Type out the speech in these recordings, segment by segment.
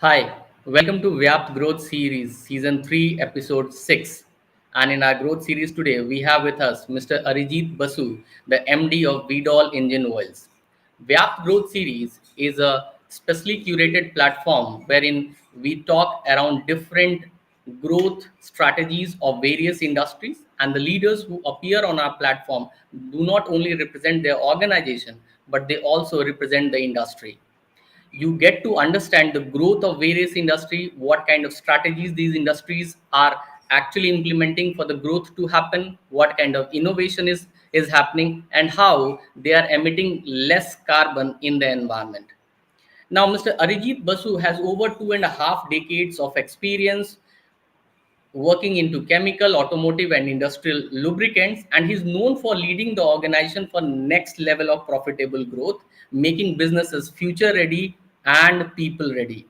Hi, welcome to VYAPT Growth Series, Season 3, Episode 6. And in our growth series today, we have with us Mr. Arijit Basu, the MD of Veedol Engine Oils. VYAPT Growth Series is a specially curated platform wherein we talk around different growth strategies of various industries, and the leaders who appear on our platform do not only represent their organization, but they also represent the industry. You get to understand the growth of various industry, what kind of strategies these industries are actually implementing for the growth to happen, what kind of innovation is happening, and how they are emitting less carbon in the environment. Now, Mr. Arijit Basu has over 2.5 decades of experience working into chemical, automotive, and industrial lubricants, and he's known for leading the organization for next level of profitable growth, making businesses future ready and people ready.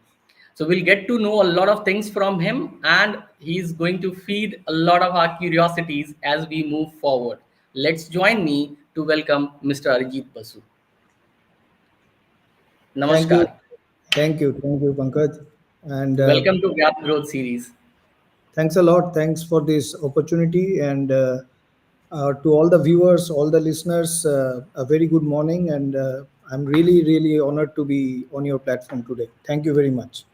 So we'll get to know a lot of things from him, and he's going to feed a lot of our curiosities as we move forward. Let's join me to welcome Mr. Arijit Basu. Thank you, Namaskar. Pankaj, and Welcome to Gap Growth Series. thanks a lot. Thanks for this opportunity, and to all the viewers, all the listeners, a very good morning, and I'm really honored to be on your platform today. Thank you very much.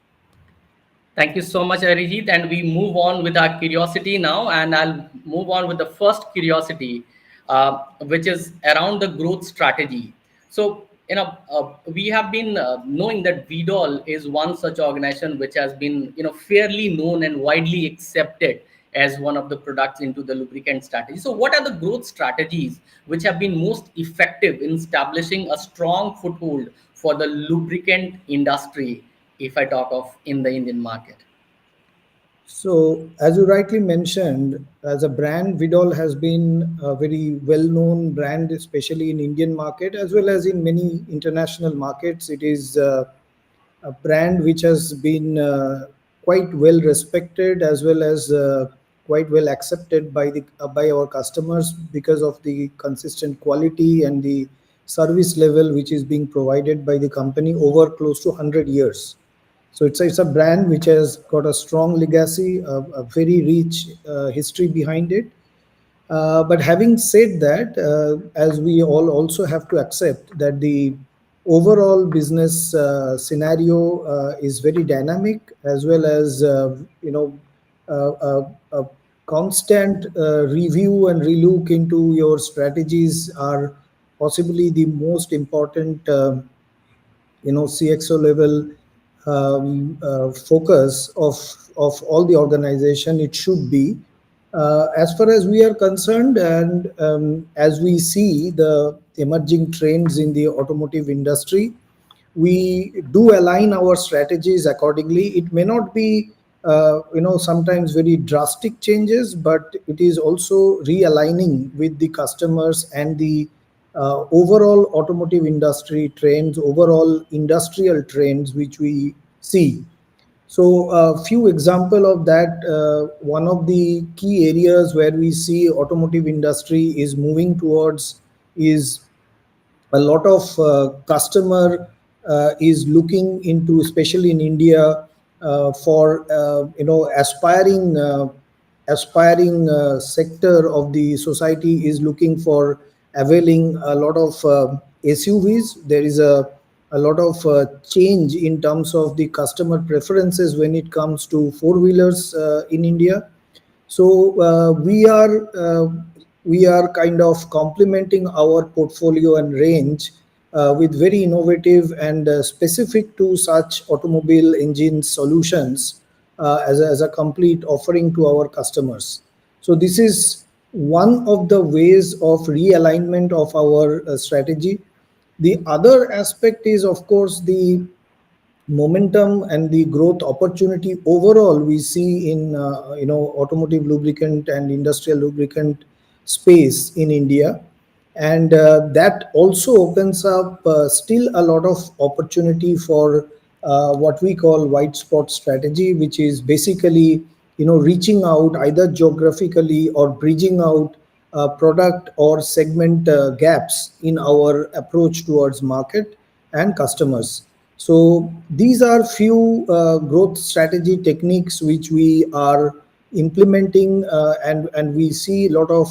Thank you so much, Arijit. And we move on with our curiosity now. And I'll move on with the first curiosity, which is around the growth strategy. So, we have been knowing that Veedol is one such organization which has been, fairly known and widely accepted as one of the products into the lubricant strategy. So, what are the growth strategies which have been most effective in establishing a strong foothold for the lubricant industry, if I talk of in the Indian market? So, as you rightly mentioned, as a brand, Vidol has been a very well-known brand, especially in Indian market as well as in many international markets. It is a brand which has been quite well respected as well as quite well accepted by the by our customers because of the consistent quality and the service level which is being provided by the company over close to 100 years. So it's a brand which has got a strong legacy, a very rich history behind it. But having said that, as we all also have to accept that the overall business scenario is very dynamic, as well as a constant review and relook into your strategies are possibly the most important CXO level focus of all the organization. It should be as far as we are concerned, and as we see the emerging trends in the automotive industry, we do align our strategies accordingly. It may not be sometimes very drastic changes, but it is also realigning with the customers and the overall automotive industry trends, overall industrial trends which we see. So a few example of that. One of the key areas where we see automotive industry is moving towards is a lot of customer is looking into, especially in India, for aspiring sector of the society is looking for availing a lot of SUVs. There is a lot of change in terms of the customer preferences when it comes to four wheelers in India. So we are kind of complementing our portfolio and range with very innovative and specific to such automobile engine solutions as a complete offering to our customers. So this is one of the ways of realignment of our strategy. The other aspect is, of course, the momentum and the growth opportunity overall we see in automotive lubricant and industrial lubricant space in India, and that also opens up still a lot of opportunity for what we call white spot strategy, which is basically reaching out either geographically or bridging out product or segment gaps in our approach towards market and customers. So these are few growth strategy techniques which we are implementing, and we see a lot of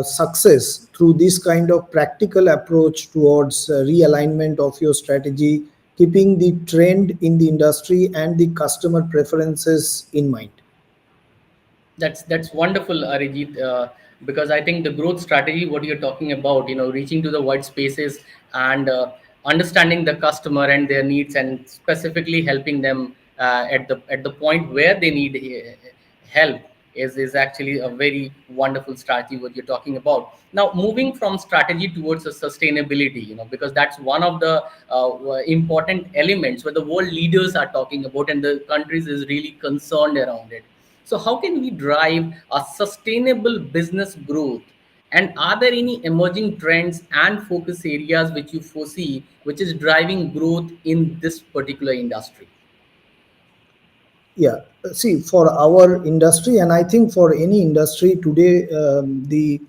success through this kind of practical approach towards realignment of your strategy, keeping the trend in the industry and the customer preferences in mind. That's wonderful, Arijit, because I think the growth strategy, what you're talking about, reaching to the white spaces and understanding the customer and their needs, and specifically helping them at the point where they need help, is actually a very wonderful strategy what you're talking about. Now, moving from strategy towards a sustainability, because that's one of the important elements where the world leaders are talking about, and the countries is really concerned around it. So, how can we drive a sustainable business growth? And are there any emerging trends and focus areas which you foresee, which is driving growth in this particular industry? Yeah, see, for our industry, and I think for any industry today, the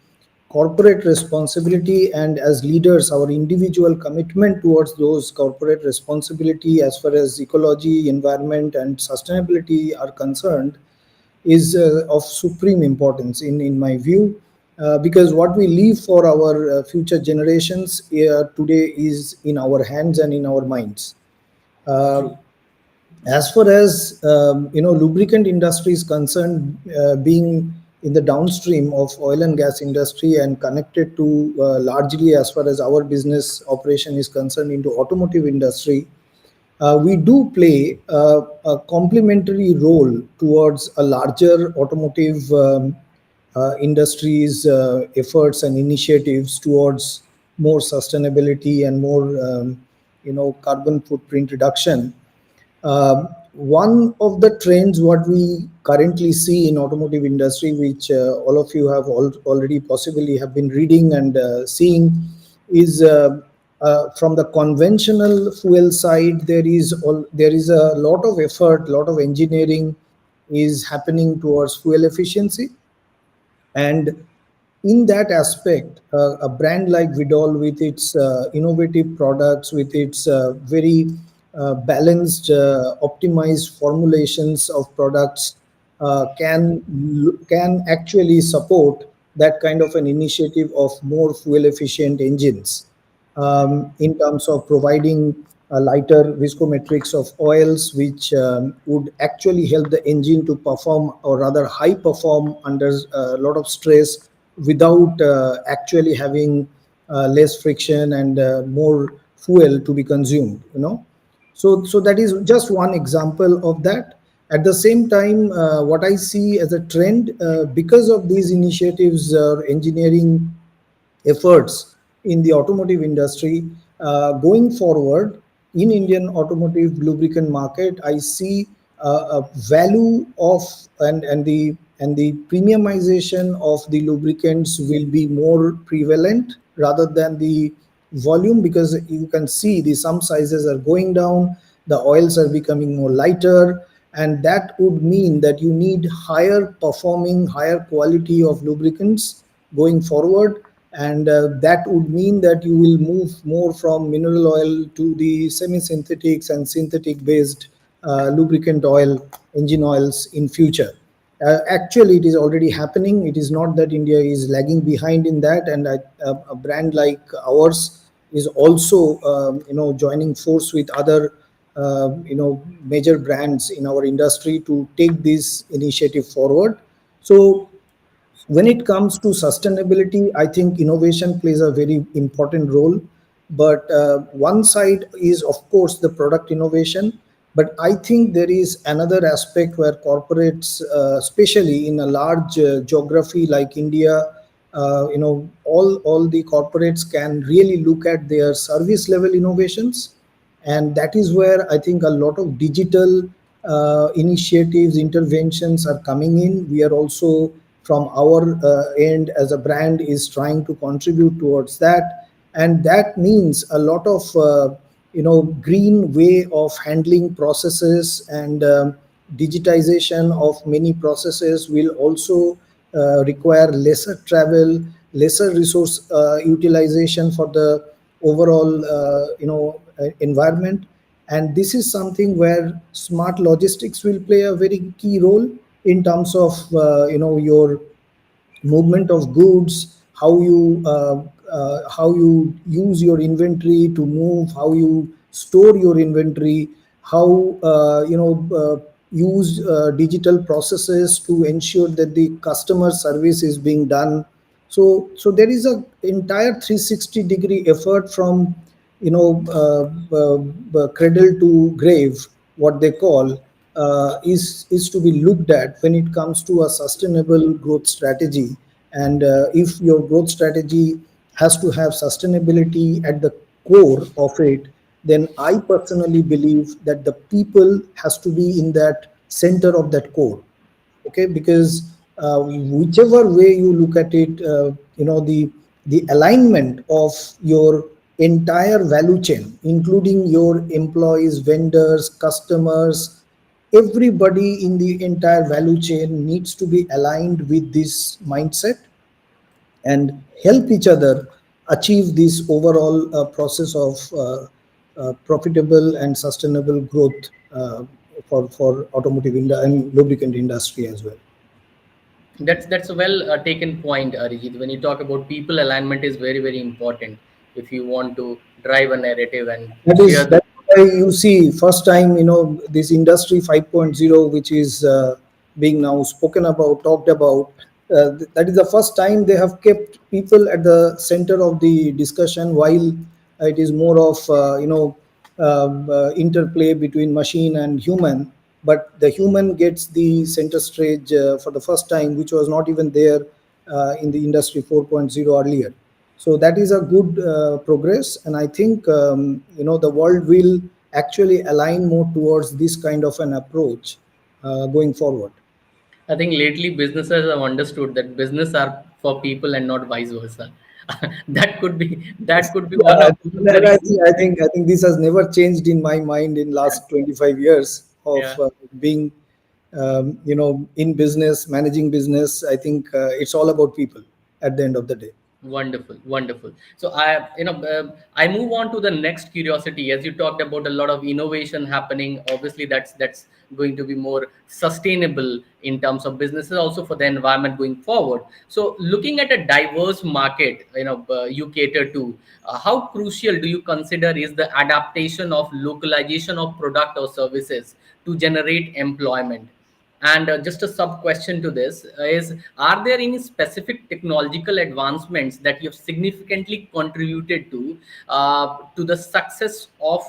corporate responsibility and as leaders, our individual commitment towards those corporate responsibility as far as ecology, environment, and sustainability are concerned is of supreme importance in my view. Because what we leave for our future generations today is in our hands and in our minds. Uh, True. as far as lubricant industry is concerned, being in the downstream of oil and gas industry and connected to largely as far as our business operation is concerned into automotive industry, we do play a complementary role towards a larger automotive industry's efforts and initiatives towards more sustainability and more carbon footprint reduction. One of the trends what we currently see in automotive industry, which all of you have already possibly have been reading and seeing, is from the conventional fuel side. There is a lot of effort, lot of engineering is happening towards fuel efficiency. And in that aspect, a brand like Vidol, with its innovative products, with its very balanced, optimized formulations of products, can actually support that kind of an initiative of more fuel efficient engines, in terms of providing a lighter viscometrics of oils, which would actually help the engine to perform, or rather high perform under a lot of stress, without actually having less friction and more fuel to be consumed. So that is just one example of that. At the same time, what I see as a trend, because of these initiatives, engineering efforts in the automotive industry, going forward in Indian automotive lubricant market, I see a value of, and the premiumization of the lubricants will be more prevalent rather than the volume, because you can see the some sizes are going down, the oils are becoming more lighter, and that would mean that you need higher performing, higher quality of lubricants going forward. And that would mean that you will move more from mineral oil to the semi synthetics and synthetic based lubricant oil, engine oils in future. Actually, it is already happening. It is not that India is lagging behind in that, and a brand like ours is also joining force with other major brands in our industry to take this initiative forward. So when it comes to sustainability, I think innovation plays a very important role. But one side is, of course, the product innovation. But I think there is another aspect where corporates, especially in a large geography like India, all the corporates can really look at their service level innovations, and that is where I think a lot of digital initiatives, interventions are coming in. We are also, from our end as a brand, is trying to contribute towards that. And that means a lot of green way of handling processes, and digitization of many processes will also require lesser travel, lesser resource utilization for the overall environment. And this is something where smart logistics will play a very key role in terms of your movement of goods, how you use your inventory to move, how you store your inventory, how use digital processes to ensure that the customer service is being done. So there is a entire 360-degree effort from cradle to grave, what they call, is to be looked at when it comes to a sustainable growth strategy. And if your growth strategy has to have sustainability at the core of it, then I personally believe that the people has to be in that center of that core. Okay, because whichever way you look at it, the alignment of your entire value chain, including your employees, vendors, customers, everybody in the entire value chain needs to be aligned with this mindset and help each other achieve this overall process of profitable and sustainable growth for automotive and lubricant industry as well. That's a well taken point, Arijit. When you talk about people, alignment is very very important if you want to drive a narrative and That share is the. that's why you see first time this industry 5.0, which is being now spoken about, talked about. That is the first time they have kept people at the center of the discussion, while it is more of interplay between machine and human. But the human gets the center stage for the first time, which was not even there in the industry 4.0 earlier. So that is a good progress, and I think the world will actually align more towards this kind of an approach going forward. I think lately businesses have understood that business are for people and not vice versa. That could be one Yeah, of the reasons. I think this has never changed in my mind in last 25 years of Yeah. being in business, managing business. I think it's all about people at the end of the day. Wonderful, wonderful. So I move on to the next curiosity. As you talked about a lot of innovation happening, obviously that's going to be more sustainable in terms of businesses, also for the environment going forward. So looking at a diverse market, you cater to, how crucial do you consider is the adaptation of localization of product or services to generate employment? And just a sub question to this is, are there any specific technological advancements that you have significantly contributed to the success of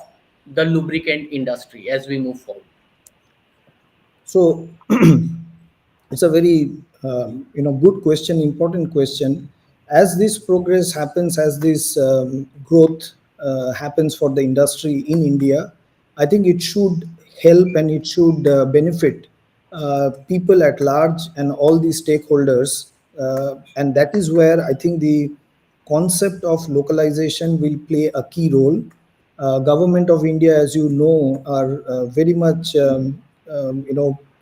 the lubricant industry as we move forward? So it's a very good question, important question. As this progress happens, as this growth happens for the industry in India, I think it should help and it should benefit people at large and all the stakeholders. And that is where I think the concept of localization will play a key role. Government of India, as you know, are very much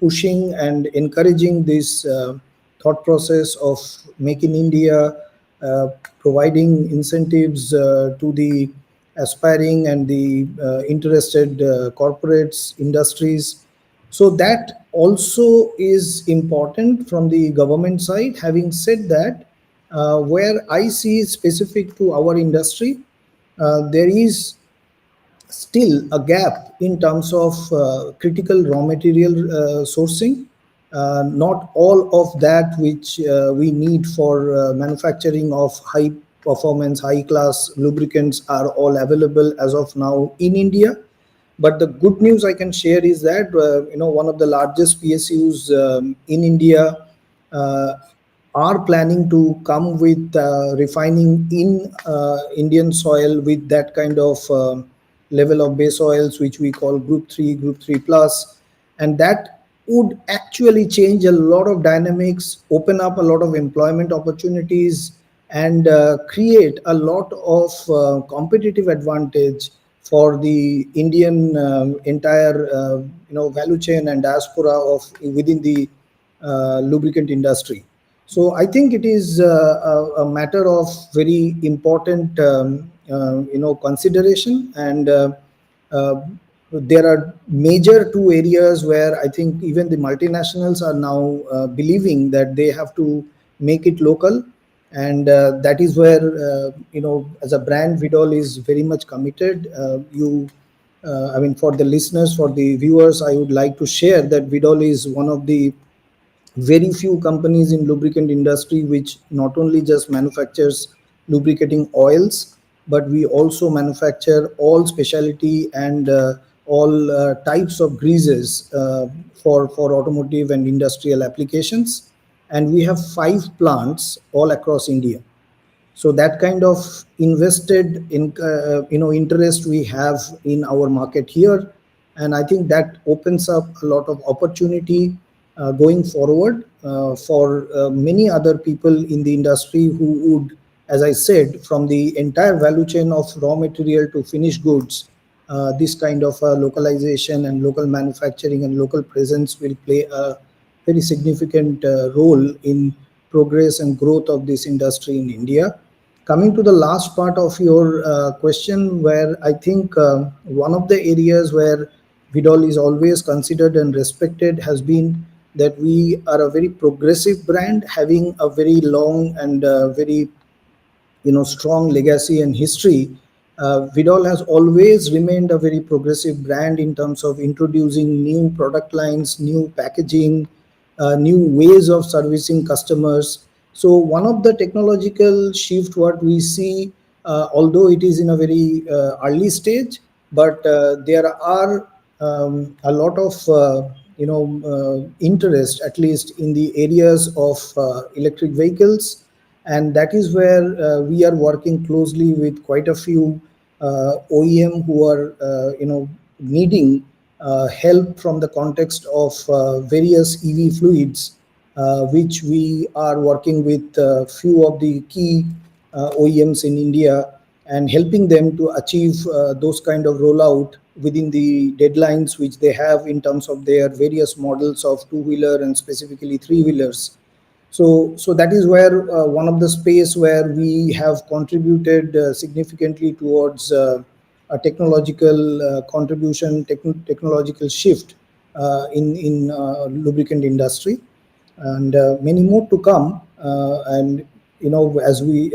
pushing and encouraging this thought process of make in India, uh, providing incentives to the aspiring and the interested corporates, industries. So that also is important from the government side. Having said that, where I see specific to our industry, there is still a gap in terms of critical raw material sourcing. Not all of that which we need for manufacturing of high performance, high class lubricants are all available as of now in India. But the good news I can share is that one of the largest PSUs in India uh, are planning to come with refining in Indian soil with that kind of level of base oils, which we call Group 3, Group 3 Plus. And that would actually change a lot of dynamics, open up a lot of employment opportunities, and create a lot of competitive advantage for the Indian entire value chain and diaspora of within the lubricant industry. So I think it is a matter of very important consideration. And uh, there are major two areas where I think even the multinationals are now believing that they have to make it local. And that is where, as a brand, Veedol is very much committed. I mean, for the listeners, for the viewers, I would like to share that Veedol is one of the very few companies in lubricant industry which not only just manufactures lubricating oils, but we also manufacture all specialty and all types of greases for automotive and industrial applications. And we have 5 plants all across India. So that kind of invested in interest we have in our market here. And I think that opens up a lot of opportunity going forward for many other people in the industry who would, as I said, from the entire value chain of raw material to finished goods, this kind of localization and local manufacturing and local presence will play a very significant role in progress and growth of this industry in India. Coming to the last part of your question, where I think one of the areas where Vidol is always considered and respected has been that we are a very progressive brand, having a very long and very strong legacy and history. Vidol has always remained a very progressive brand in terms of introducing new product lines, new packaging, new ways of servicing customers. So one of the technological shift what we see, although it is in a very early stage, but there are a lot of interest, at least in the areas of electric vehicles. And that is where we are working closely with quite a few OEM who are needing help from the context of various EV fluids, which we are working with few of the key OEMs in India and helping them to achieve those kind of rollout within the deadlines which they have in terms of their various models of two-wheeler and specifically three-wheelers. So that is where one of the space where we have contributed significantly towards a technological contribution, technological shift in lubricant industry, and many more to come. And as we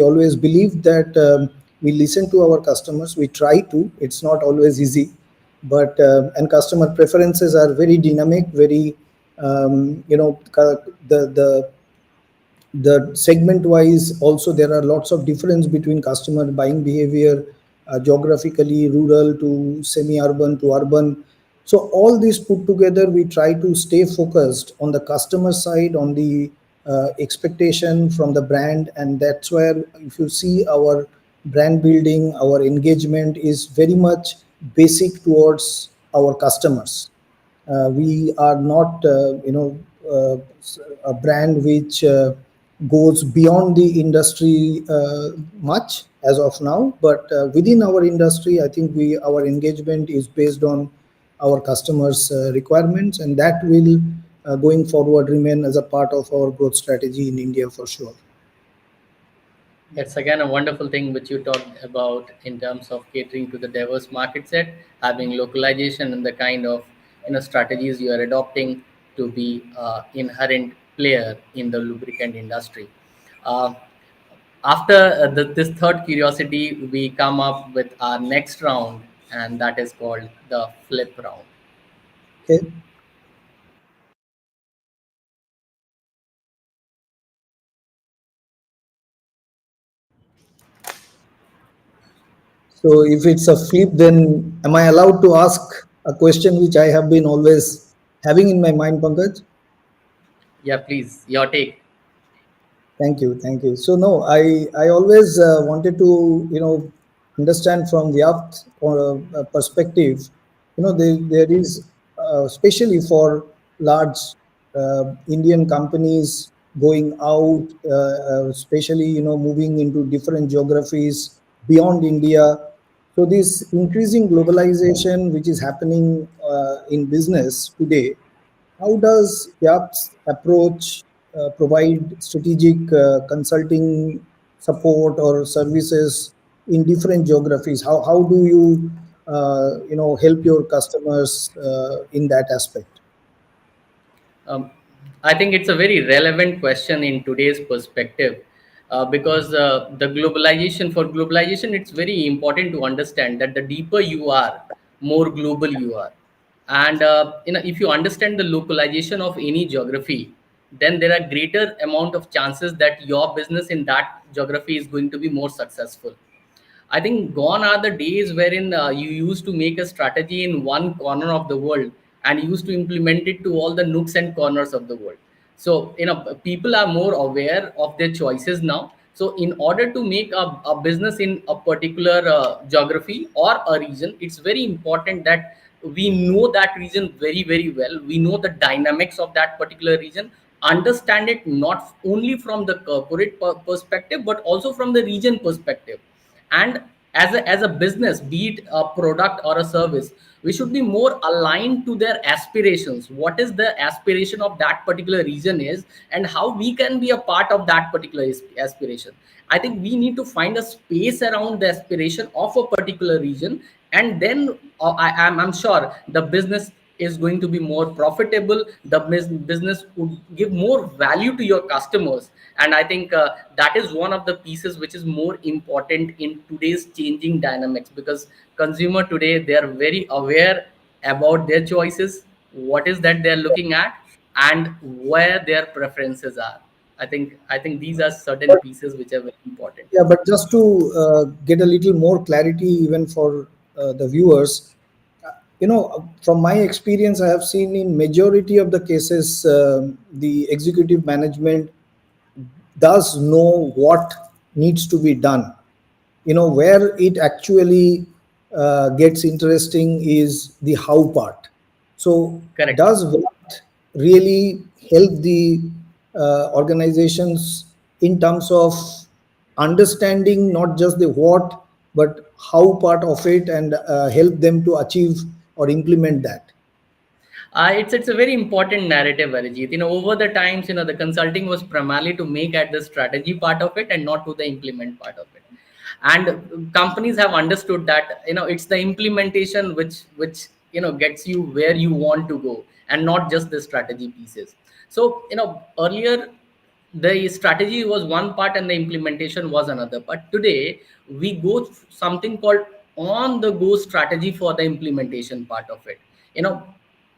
always believe that we listen to our customers, we try to. It's not always easy, but and customer preferences are very dynamic, very the segment wise also there are lots of difference between customer buying behavior, geographically rural to semi urban to urban. So all this put together, we try to stay focused on the customer side, on the expectation from the brand. And that's where, if you see, our brand building, our engagement is very much basic towards our customers. We are not a brand which goes beyond the industry much as of now, but within our industry, I think we our engagement is based on our customers requirements, and that will going forward remain as a part of our growth strategy in India for sure. That's again a wonderful thing which you talked about in terms of catering to the diverse market set, having localization and the kind of strategies you are adopting to be inherent player in the lubricant industry. Uh, After this third curiosity, we come up with our next round, and that is called the flip round. Okay. So if it's a flip, then am I allowed to ask a question which I have been always having in my mind, Pankaj? Yeah, please, your take. Thank you, thank you. So no, I always wanted to understand from the VYAPT perspective. There is especially for large Indian companies going out, especially moving into different geographies beyond India. So this increasing globalization, which is happening in business today, how does YAP's approach provide strategic consulting support or services in different geographies? How do you help your customers in that aspect? Um, I think it's a very relevant question in today's perspective, because the globalization for globalization, it's very important to understand that the deeper you are, more global you are. And if you understand the localization of any geography, then there are greater amount of chances that your business in that geography is going to be more successful. I think gone are the days wherein you used to make a strategy in one corner of the world and used to implement it to all the nooks and corners of the world. So, people are more aware of their choices now. So, in order to make a business in a particular geography or a region, it's very important that we know that region very, very well. We know the dynamics of that particular region, understand it not only from the corporate perspective, but also from the region perspective. And as a business, be it a product or a service, we should be more aligned to their aspirations. What is the aspiration of that particular region is, and how we can be a part of that particular aspiration. I think we need to find a space around the aspiration of a particular region, and then I'm sure the business is going to be more profitable. The business would give more value to your customers. And I think that is one of the pieces which is more important in today's changing dynamics, because consumer today, they are very aware about their choices, what is that they're looking at, and where their preferences are. I think these are certain pieces which are very important. Yeah, but just to get a little more clarity, even for the viewers, from my experience, I have seen in majority of the cases, the executive management does know what needs to be done. Where it actually gets interesting is the how part. So Correct. does what really help the organizations in terms of understanding not just the what but how part of it, and help them to achieve or implement that? It's a very important narrative, Arijit. Over the times, the consulting was primarily to make at the strategy part of it and not to the implement part of it. And companies have understood that it's the implementation which gets you where you want to go, and not just the strategy pieces. So earlier the strategy was one part and the implementation was another, but today we go through something called on the go strategy for the implementation part of it. you know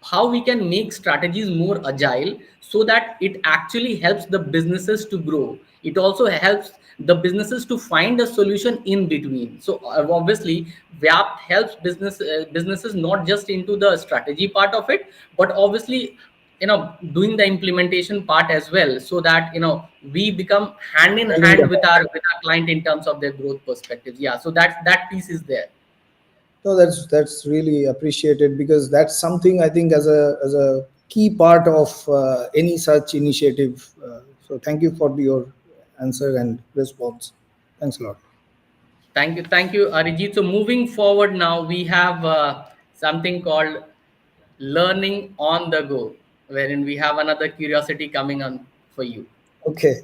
how we can make strategies more agile, so that it actually helps the businesses to grow. It also helps the businesses to find a solution in between. So obviously VYAPT helps businesses not just into the strategy part of it, but obviously doing the implementation part as well, so that we become hand in hand with our client in terms of their growth perspectives. Yeah, so that piece is there. No, that's really appreciated, because that's something I think as a key part of any such initiative. So thank you for your answer and response. Thanks a lot. Thank you, Arijit. So moving forward now, we have something called learning on the go, wherein we have another curiosity coming on for you. Okay.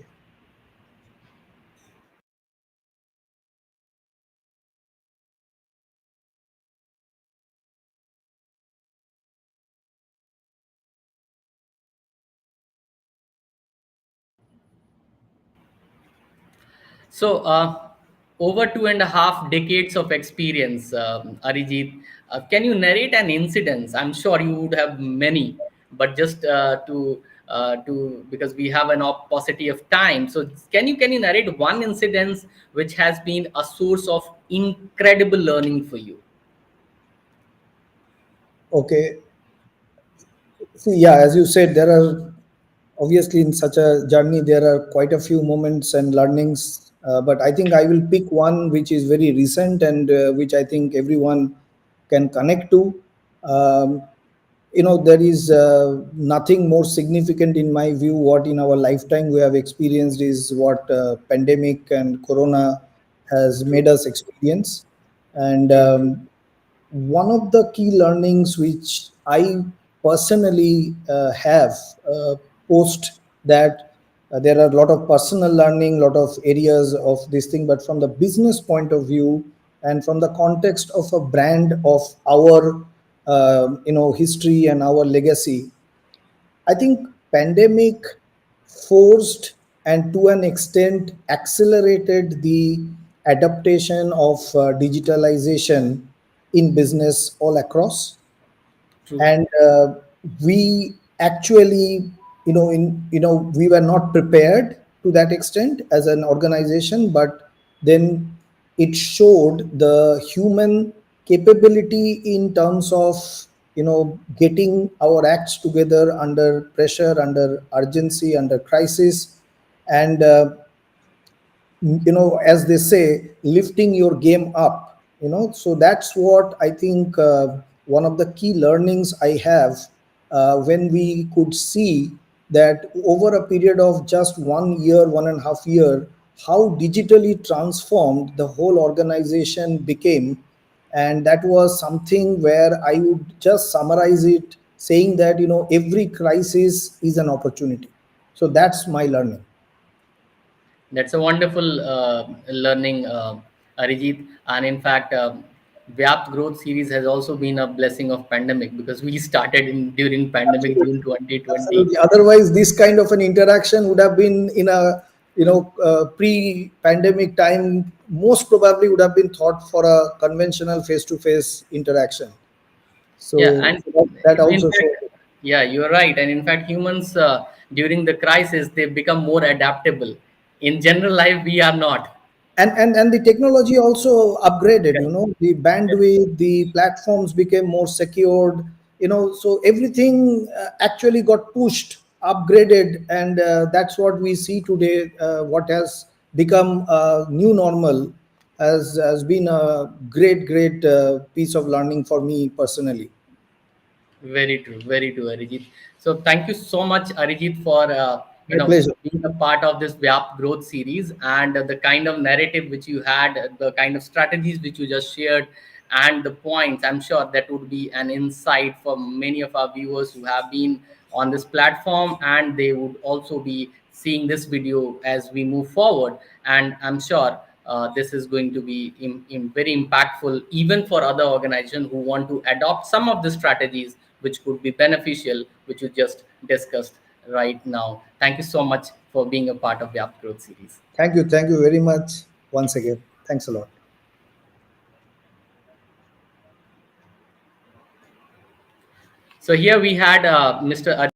So, over 2.5 decades of experience, Arijit, can you narrate an incident? I'm sure you would have many, but just to because we have an paucity of time. So, can you narrate one incident which has been a source of incredible learning for you? Okay. See, yeah, as you said, there are obviously in such a journey there are quite a few moments and learnings, but I think I will pick one which is very recent and which I think everyone can connect to. Um, there is nothing more significant in my view what in our lifetime we have experienced is what pandemic and corona has True, made us experience. And true, true. one of the key learnings which I personally have post that. There are a lot of personal learning, lot of areas of this thing, but from the business point of view and from the context of a brand of our history and our legacy, I think pandemic forced and to an extent accelerated the adaptation of digitalization in business all across. True. And we actually, we were not prepared to that extent as an organization, but then it showed the human capability in terms of getting our acts together under pressure, under urgency, under crisis, and as they say, lifting your game up. So that's what I think, one of the key learnings I have, when we could see that over a period of just 1 year, 1.5 year, how digitally transformed the whole organization became. And that was something where I would just summarize it saying that every crisis is an opportunity. So that's my learning. That's a wonderful learning, Arijit. And in fact, VYAPT Growth Series has also been a blessing of pandemic, because we started during pandemic June Absolutely. 2020. Absolutely. Otherwise, this kind of an interaction would have been in a pre-pandemic time. Most probably would have been thought for a conventional face-to-face interaction. Yeah, So and that in also fact, showed. yeah, you're right. And in fact, humans during the crisis they become more adaptable. In general life, we are not. And the technology also upgraded, Yeah, the bandwidth, the platforms became more secured, so everything actually got pushed, upgraded, and that's what we see today. What has become a new normal has been a great piece of learning for me personally. very true, Arijit. So thank you so much, Arijit, for My pleasure. being a part of this VYAP growth series, and the kind of narrative which you had, the kind of strategies which you just shared, and the points. I'm sure that would be an insight for many of our viewers who have been on this platform, and they would also be seeing this video as we move forward. And I'm sure this is going to be very impactful even for other organizations who want to adopt some of the strategies which could be beneficial, which you just discussed right now. Thank you so much for being a part of the Up Growth series. Thank you very much once again. Thanks a lot. So here we had Mr.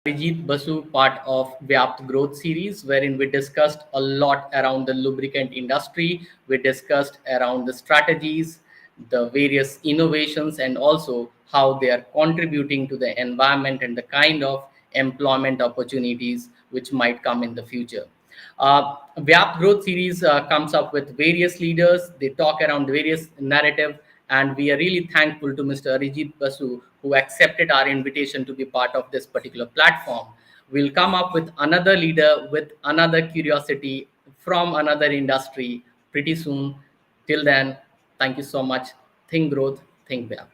Arijit Basu, part of VYAPT Growth Series, wherein we discussed a lot around the lubricant industry. We discussed around the strategies, the various innovations, and also how they are contributing to the environment and the kind of employment opportunities which might come in the future. VYAP Growth Series comes up with various leaders. They talk around various narrative, and we are really thankful to Mr. Arijit Basu, who accepted our invitation to be part of this particular platform. We'll come up with another leader with another curiosity from another industry pretty soon. Till then, thank you so much. Think growth, think VYAP.